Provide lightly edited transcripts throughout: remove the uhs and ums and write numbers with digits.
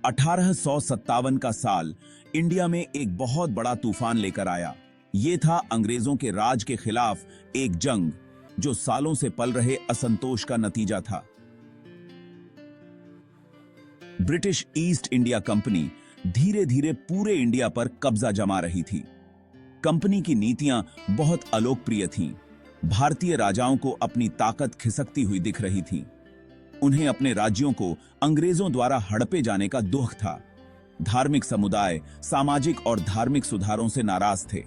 1857 का साल इंडिया में एक बहुत बड़ा तूफान लेकर आया। ये था अंग्रेजों के राज के खिलाफ एक जंग जो सालों से पल रहे असंतोष का नतीजा था। ब्रिटिश ईस्ट इंडिया कंपनी धीरे धीरे पूरे इंडिया पर कब्जा जमा रही थी। कंपनी की नीतियां बहुत अलोकप्रिय थीं। भारतीय राजाओं को अपनी ताकत खिसकती हुई दिख रही थी। उन्हें अपने राज्यों को अंग्रेजों द्वारा हड़पे जाने का दुख था। धार्मिक समुदाय सामाजिक और धार्मिक सुधारों से नाराज थे।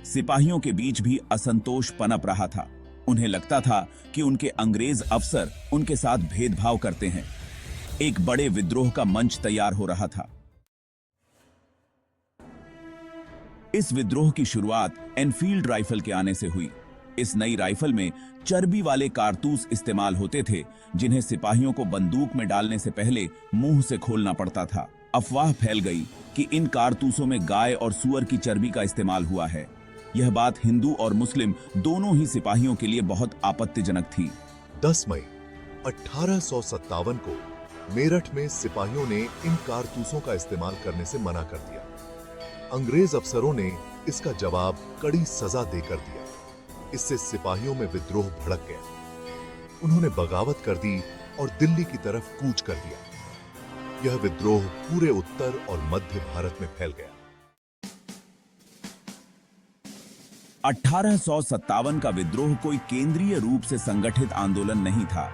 सिपाहियों के बीच भी असंतोष पनप रहा था। उन्हें लगता था कि उनके अंग्रेज अफसर उनके साथ भेदभाव करते हैं। एक बड़े विद्रोह का मंच तैयार हो रहा था। इस विद्रोह की शुरुआत एनफील्ड राइफल के आने से हुई। इस नई राइफल में चर्बी वाले कारतूस इस्तेमाल होते थे, जिन्हें सिपाहियों को बंदूक में डालने से पहले मुंह से खोलना पड़ता था। अफवाह फैल गई कि इन कारतूसों में गाय और सुअर की चर्बी का इस्तेमाल हुआ है। यह बात हिंदू और मुस्लिम दोनों ही सिपाहियों के लिए बहुत आपत्तिजनक थी। 10 मई 1857 को मेरठ में सिपाहियों ने इन कारतूसों का इस्तेमाल करने से मना कर दिया। अंग्रेज अफसरों ने इसका जवाब कड़ी सजा देकर दिया। इससे सिपाहियों में विद्रोह भड़क गया। उन्होंने बगावत कर दी और दिल्ली की तरफ कूच कर दिया। यह विद्रोह पूरे उत्तर और मध्य भारत में फैल गया। 1857 का विद्रोह कोई केंद्रीय रूप से संगठित आंदोलन नहीं था।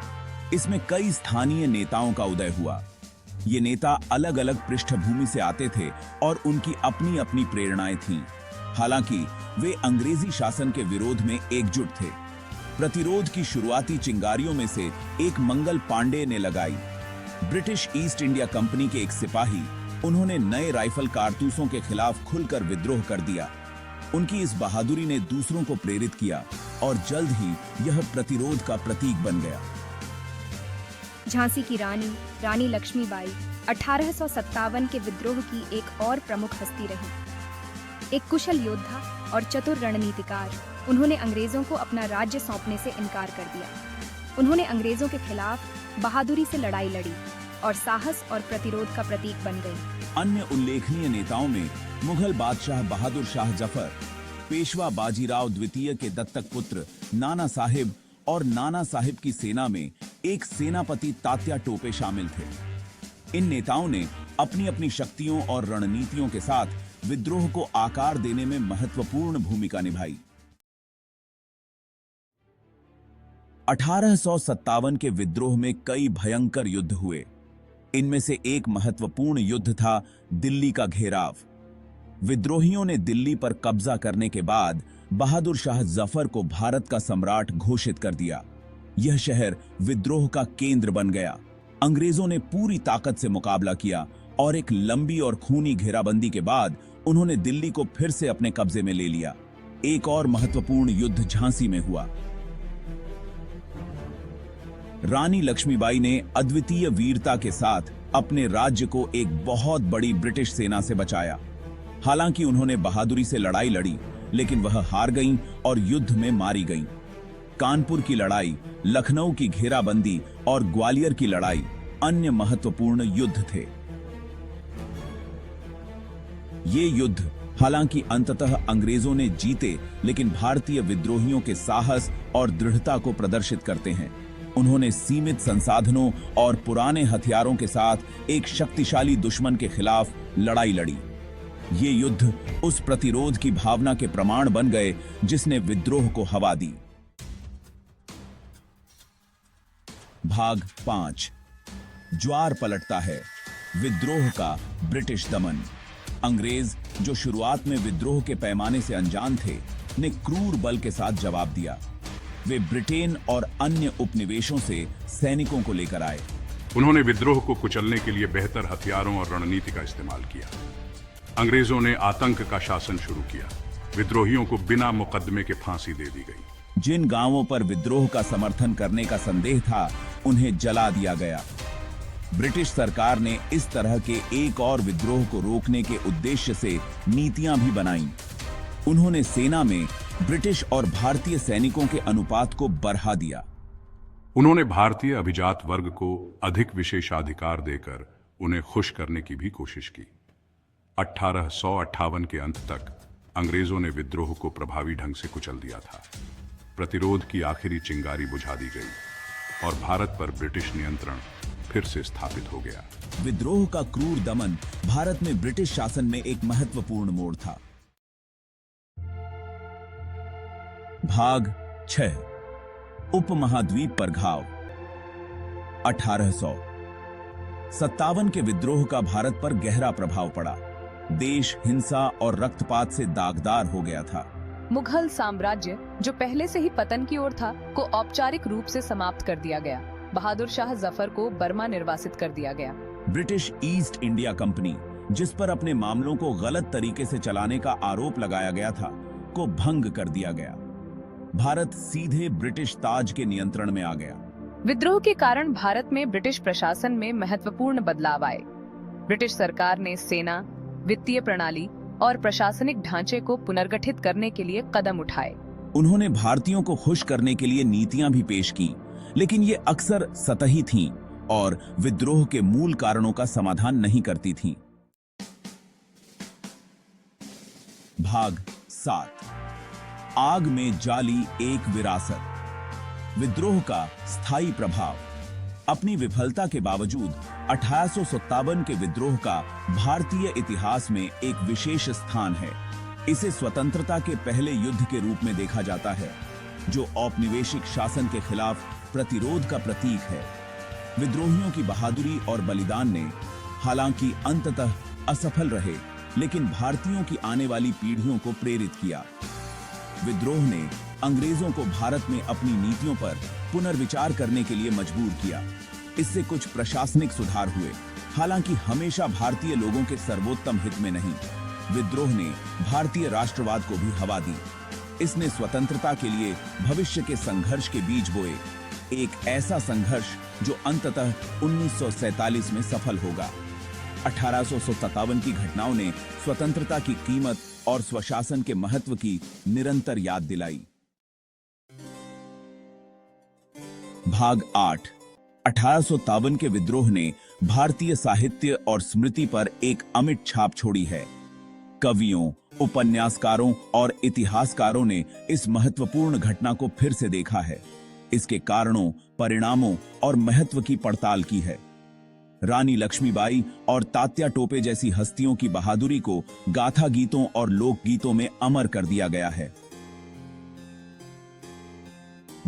इसमें कई स्थानीय नेताओं का उदय हुआ। ये नेता अलग अलग पृष्ठभूमि से आते थे और उनकी अपनी अपनी प्रेरणाएं थीं। हालांकि वे अंग्रेजी शासन के विरोध में एकजुट थे। प्रतिरोध की शुरुआती चिंगारियों में से एक मंगल पांडे ने लगाई। ब्रिटिश ईस्ट इंडिया कंपनी के एक सिपाही, उन्होंने नए राइफल कारतूसों के खिलाफ खुलकर विद्रोह कर दिया। उनकी इस बहादुरी ने दूसरों को प्रेरित किया और जल्द ही यह प्रतिरोध का प्रतीक बन गया। झांसी की रानी लक्ष्मीबाई 1857 के विद्रोह की एक और प्रमुख हस्ती रही। एक कुशल योद्धा और चतुर रणनीतिकार, उन्होंने अंग्रेजों को अपना राज्य सौंपने से इनकार कर दिया। उन्होंने अंग्रेजों के खिलाफ बहादुरी से लड़ाई लड़ी और साहस और प्रतिरोध का प्रतीक बन गई। अन्य उल्लेखनीय नेताओं में मुगल बादशाह बहादुर शाह जफर, पेशवा बाजीराव द्वितीय के दत्तक पुत्र नाना साहिब और नाना साहिब की सेना में एक सेनापति तात्या टोपे शामिल थे। इन नेताओं ने अपनी अपनी शक्तियों और रणनीतियों के साथ विद्रोह को आकार देने में महत्वपूर्ण भूमिका निभाई। 1857 के विद्रोह में कई भयंकर युद्ध हुए। इनमें से एक महत्वपूर्ण युद्ध था दिल्ली का घेराव। विद्रोहियों ने दिल्ली पर कब्जा करने के बाद बहादुर शाह जफर को भारत का सम्राट घोषित कर दिया। यह शहर विद्रोह का केंद्र बन गया। अंग्रेजों ने पूरी ताकत से मुकाबला किया और एक लंबी और खूनी घेराबंदी के बाद उन्होंने दिल्ली को फिर से अपने कब्जे में ले लिया। एक और महत्वपूर्ण युद्ध झांसी में हुआ। रानी लक्ष्मीबाई ने अद्वितीय वीरता के साथ अपने राज्य को एक बहुत बड़ी ब्रिटिश सेना से बचाया। हालांकि उन्होंने बहादुरी से लड़ाई लड़ी, लेकिन वह हार गईं और युद्ध में मारी गईं। कानपुर की लड़ाई, लखनऊ की घेराबंदी और ग्वालियर की लड़ाई अन्य महत्वपूर्ण युद्ध थे। ये युद्ध हालांकि अंततः अंग्रेजों ने जीते, लेकिन भारतीय विद्रोहियों के साहस और दृढ़ता को प्रदर्शित करते हैं। उन्होंने सीमित संसाधनों और पुराने हथियारों के साथ एक शक्तिशाली दुश्मन के खिलाफ लड़ाई लड़ी। ये युद्ध उस प्रतिरोध की भावना के प्रमाण बन गए जिसने विद्रोह को हवा दी। भाग 5। ज्वार पलटता है, विद्रोह का ब्रिटिश दमन। अंग्रेज, जो शुरुआत में विद्रोह के पैमाने से अनजान थे, ने क्रूर बल के साथ जवाब दिया। वे ब्रिटेन और अन्य उपनिवेशों से सैनिकों को लेकर आए। उन्होंने विद्रोह को कुचलने के लिए बेहतर हथियारों और रणनीति का इस्तेमाल किया। अंग्रेजों ने आतंक का शासन शुरू किया। विद्रोहियों को बिना मुकदमे के फांसी दे दी गई। जिन गांवों पर विद्रोह का समर्थन करने का संदेह था, उन्हें जला दिया गया। ब्रिटिश सरकार ने इस तरह के एक और विद्रोह को रोकने के उद्देश्य से नीतियां भी बनाईं। उन्होंने सेना में ब्रिटिश और भारतीय सैनिकों के अनुपात को बढ़ा दिया। उन्होंने भारतीय अभिजात वर्ग को अधिक विशेषाधिकार देकर उन्हें खुश करने की भी कोशिश की। 1858 के अंत तक अंग्रेजों ने विद्रोह को प्रभावी ढंग से कुचल दिया था। प्रतिरोध की आखिरी चिंगारी बुझा दी गई और भारत पर ब्रिटिश नियंत्रण फिर से स्थापित हो गया। विद्रोह का क्रूर दमन भारत में ब्रिटिश शासन में एक महत्वपूर्ण मोड़ था। भाग 6 उपमहाद्वीप पर घाव। 1857 के विद्रोह का भारत पर गहरा प्रभाव पड़ा। देश हिंसा और रक्तपात से दागदार हो गया था। मुगल साम्राज्य, जो पहले से ही पतन की ओर था, को औपचारिक रूप से समाप्त कर दिया गया। बहादुर शाह जफर को बर्मा निर्वासित कर दिया गया। ब्रिटिश ईस्ट इंडिया कंपनी, जिस पर अपने मामलों को गलत तरीके से चलाने का आरोप लगाया गया था, को भंग कर दिया गया। भारत सीधे ब्रिटिश ताज के नियंत्रण में आ गया। विद्रोह के कारण भारत में ब्रिटिश प्रशासन में महत्वपूर्ण बदलाव आए। ब्रिटिश सरकार ने सेना, वित्तीय प्रणाली और प्रशासनिक ढांचे को पुनर्गठित करने के लिए कदम उठाए। उन्होंने भारतीयों को खुश करने के लिए नीतियां भी पेश की, लेकिन ये अक्सर सतही थीं और विद्रोह के मूल कारणों का समाधान नहीं करती थीं। भाग 7 आग में जाली एक विरासत। विद्रोह का स्थायी प्रभाव। अपनी विफलता के बावजूद 1857 के विद्रोह का भारतीय इतिहास में एक विशेष स्थान है। इसे स्वतंत्रता के पहले युद्ध के रूप में देखा जाता है, जो औपनिवेशिक शासन के खिलाफ प्रतिरोध का प्रतीक है। विद्रोहियों की बहादुरी और बलिदान ने हालांकि अंततः असफल रहे, लेकिन भारतीयों की आने वाली पीढ़ियों को प्रेरित किया। विद्रोह ने अंग्रेजों को भारत में अपनी नीतियों पर पुनर्विचार करने के लिए मजबूर किया। इससे कुछ प्रशासनिक सुधार हुए, हालांकि हमेशा भारतीय लोगों के सर्वोत्तम हित में नहीं। विद्रोह ने भारतीय राष्ट्रवाद को भी हवा दी। इसने स्वतंत्रता के लिए भविष्य के संघर्ष के बीज बोए, एक ऐसा संघर्ष जो अंततः 1947 में सफल होगा। 1857 की घटनाओं ने स्वतंत्रता की कीमत और स्वशासन के महत्व की निरंतर याद दिलाई। भाग 8 1857 के विद्रोह ने भारतीय साहित्य और स्मृति पर एक अमिट छाप छोड़ी है। कवियों, उपन्यासकारों और इतिहासकारों ने इस महत्वपूर्ण घटना को फिर से देखा है, इसके कारणों, परिणामों और महत्व की पड़ताल की है। रानी लक्ष्मीबाई और तात्या टोपे जैसी हस्तियों की बहादुरी को गाथा गीतों और लोकगीतों में अमर कर दिया गया है।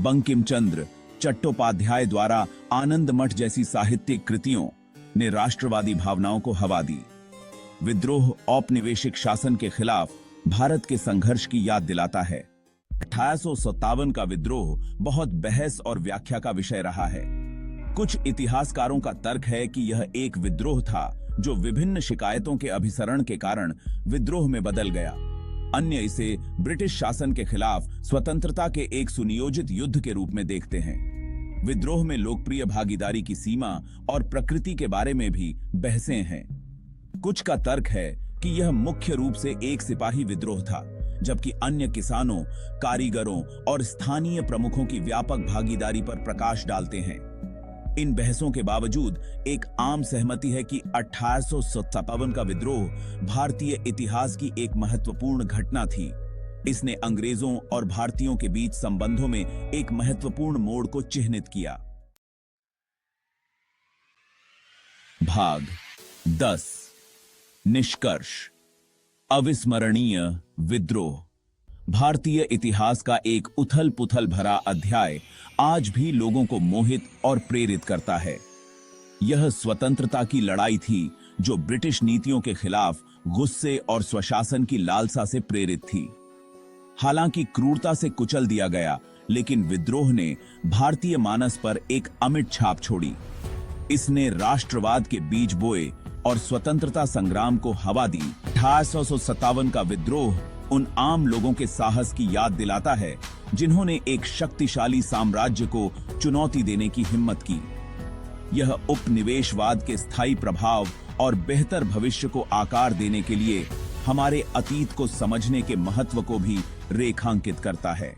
बंकिम चंद्र चट्टोपाध्याय द्वारा आनंद मठ जैसी साहित्यिक कृतियों ने राष्ट्रवादी भावनाओं को हवा दी। विद्रोह औपनिवेशिक शासन के खिलाफ भारत के संघर्ष की याद दिलाता है। 1857 का विद्रोह बहुत बहस और व्याख्या का विषय रहा है। कुछ इतिहासकारों का तर्क है कि यह एक विद्रोह था जो विभिन्न शिकायतों के अभिसरण के कारण विद्रोह में बदल गया। अन्य इसे ब्रिटिश शासन के खिलाफ स्वतंत्रता के एक सुनियोजित युद्ध के रूप में देखते हैं। विद्रोह में लोकप्रिय भागीदारी की सीमा और प्रकृति के बारे में भी बहसें हैं। कुछ का तर्क है कि यह मुख्य रूप से एक सिपाही विद्रोह था, जबकि अन्य किसानों, कारीगरों और स्थानीय प्रमुखों की व्यापक भागीदारी पर प्रकाश डालते हैं। इन बहसों के बावजूद एक आम सहमति है कि 1857 का विद्रोह भारतीय इतिहास की एक महत्वपूर्ण घटना थी। इसने अंग्रेजों और भारतीयों के बीच संबंधों में एक महत्वपूर्ण मोड़ को चिह्नित किया। भाग 10 निष्कर्ष। अविस्मरणीय विद्रोह। भारतीय इतिहास का एक उथल-पुथल भरा अध्याय आज भी लोगों को मोहित और प्रेरित करता है। यह स्वतंत्रता की लड़ाई थी जो ब्रिटिश नीतियों के खिलाफ गुस्से और स्वशासन की लालसा से प्रेरित थी। हालांकि क्रूरता से कुचल दिया गया, लेकिन विद्रोह ने भारतीय मानस पर एक अमिट छाप छोड़ी। इसने राष्ट्रवाद के बीज बोए और स्वतंत्रता संग्राम को हवा दी। 1857 का विद्रोह उन आम लोगों के साहस की याद दिलाता है जिन्होंने एक शक्तिशाली साम्राज्य को चुनौती देने की हिम्मत की। यह उपनिवेशवाद के स्थायी प्रभाव और बेहतर भविष्य को आकार देने के लिए हमारे अतीत को समझने के महत्व को भी रेखांकित करता है।